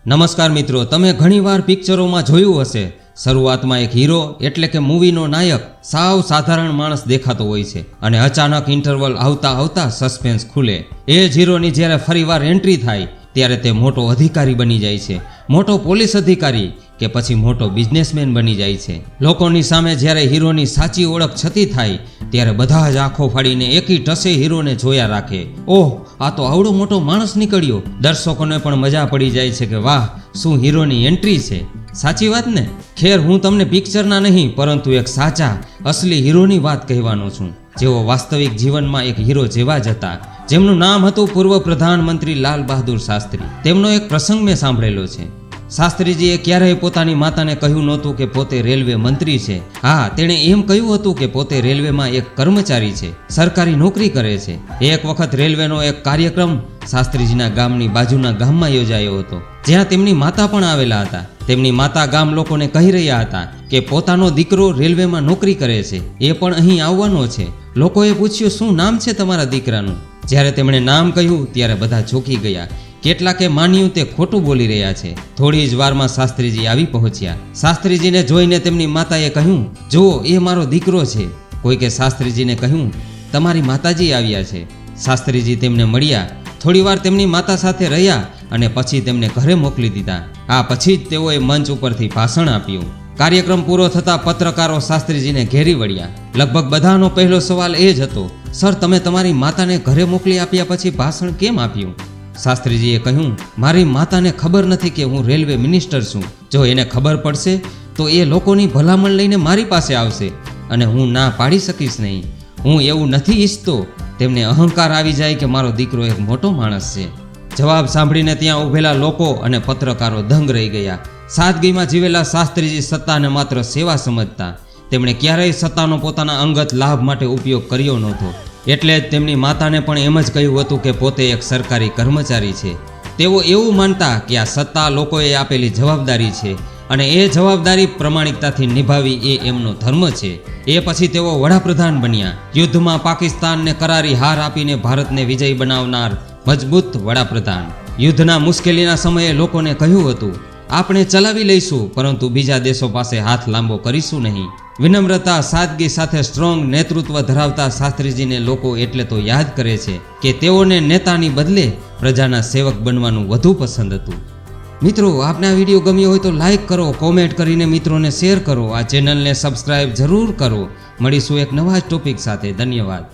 નમસ્કાર મિત્રો, તમે ઘણીવાર પિક્ચરોમાં જોયું હશે, શરૂઆતમાં એક હીરો એટલે કે મૂવીનો નાયક સાવ સાધારણ માણસ દેખાતો હોય છે અને અચાનક ઇન્ટરવલ આવતા આવતા સસ્પેન્સ ખુલે. એ જ હીરોની જ્યારે ફરીવાર એન્ટ્રી થાય ત્યારે તે મોટો અધિકારી બની જાય છે, મોટો પોલીસ અધિકારી કે પછી મોટો બિઝનેસમેન બની જાય છે. લોકોની સામે જ્યારે હીરોની સાચી ઓળખ છતી થાય ત્યારે બધા જ આંખો ફાડીને એકી ટસે હીરોને જોયા રાખે. ઓહ, આ તો આવડો મોટો માણસ નીકળ્યો. દર્શકોને પણ મજા પડી જાય છે કે વાહ, શું હીરોની એન્ટ્રી છે. સાચી વાત ને? ખેર, હું તમને પિક્ચરના નહીં પરંતુ એક સાચા અસલી હીરોની વાત કહેવાનો છું, જેઓ વાસ્તવિક જીવનમાં એક હીરો જેવા જ હતા, જેમનું નામ હતું પૂર્વ પ્રધાનમંત્રી લાલ બહાદુર શાસ્ત્રી. તેમનો એક પ્રસંગ મેં સાંભળેલો છે. શાસ્ત્રીજીએ ક્યારેય પોતાની માતાને કહ્યું નહોતું કે પોતે રેલવે મંત્રી છે. હા, તેણે એમ કહ્યું હતું કે પોતે રેલવેમાં એક કર્મચારી છે, સરકારી નોકરી કરે છે. એક વખત રેલવેનો એક કાર્યક્રમ શાસ્ત્રીજીના ગામની બાજુના ગામમાં યોજાયો હતો, જ્યાં તેમની માતા પણ આવેલા હતા. તેમની માતા ગામ લોકોને કહી રહ્યા હતા કે પોતાનો દીકરો રેલવેમાં નોકરી કરે છે, એ પણ અહીં આવવાનો છે. લોકોએ પૂછ્યું, શું નામ છે તમારા દીકરાનું? જ્યારે તેમણે નામ કહ્યું ત્યારે બધા ચોંકી ગયા. કેટલાકે માન્યું તે ખોટું બોલી રહ્યા છે. થોડી જ વારમાં શાસ્ત્રીજી આવી પહોંચ્યા. શાસ્ત્રીજીને જોઈને તેમની માતાએ કહ્યું, જુઓ, એ મારો દીકરો છે. કોઈકે શાસ્ત્રીજીને કહ્યું, તમારી માતાજી આવ્યા છે. શાસ્ત્રીજી તેમને મળ્યા, થોડીવાર તેમની માતા સાથે રહ્યા અને પછી તેમને ઘરે મોકલી દીધા. આ પછી જ તેઓએ મંચ ઉપરથી ભાષણ આપ્યું. કાર્યક્રમ પૂરો થતાં પત્રકારો શાસ્ત્રીજીને ઘેરી વળ્યા. લગભગ બધાનો પહેલો સવાલ એ જ હતો, સર, તમે તમારી માતાને ઘરે મોકલી આપ્યા પછી ભાષણ કેમ આપ્યું? શાસ્ત્રીજીએ કહ્યું, મારી માતાને ખબર નથી કે હું રેલવે મિનિસ્ટર છું. જો એને ખબર પડશે તો એ લોકોની ભલામણ લઈને મારી પાસે આવશે અને હું ના પાડી શકીશ નહીં. હું એવું નથી ઈચ્છતો તેમને અહંકાર આવી જાય કે મારો દીકરો એક મોટો માણસ છે. જવાબ સાંભળીને ત્યાં ઊભેલા લોકો અને પત્રકારો દંગ રહી ગયા. સાદગીમાં જીવેલા શાસ્ત્રીજી સત્તાને માત્ર સેવા સમજતા. તેમણે ક્યારેય સત્તાનો પોતાના અંગત લાભ માટે ઉપયોગ કર્યો નહોતો. એટલે જ તેમની માતાને પણ એમ જ કહ્યું હતું કે પોતે એક સરકારી કર્મચારી છે. તેઓ એવું માનતા કે આ સત્તા લોકોએ આપેલી જવાબદારી છે અને એ જવાબદારી પ્રમાણિકતાથી નિભાવી એ એમનો ધર્મ છે. એ પછી તેઓ વડાપ્રધાન બન્યા. યુદ્ધમાં પાકિસ્તાનને કરારી હાર આપીને ભારતને વિજય બનાવનાર મજબૂત વડાપ્રધાન. યુદ્ધના મુશ્કેલીના સમયે લોકોને કહ્યું હતું, આપણે ચલાવી લઈશું પરંતુ બીજા દેશો પાસે હાથ લાંબો કરીશું નહીં. વિનમ્રતા, સાદગી સાથે સ્ટ્રોંગ નેતૃત્વ ધરાવતા શાસ્ત્રીજીને લોકો એટલે તો યાદ કરે છે કે તેઓને નેતાની બદલે પ્રજાના સેવક બનવાનું વધુ પસંદ હતું. મિત્રો, આપને આ વિડીયો ગમ્યો હોય તો લાઈક કરો, કોમેન્ટ કરીને મિત્રોને શેર કરો, આ ચેનલને સબસ્ક્રાઈબ જરૂર કરો. મળીશું એક નવા જ ટોપિક સાથે. ધન્યવાદ.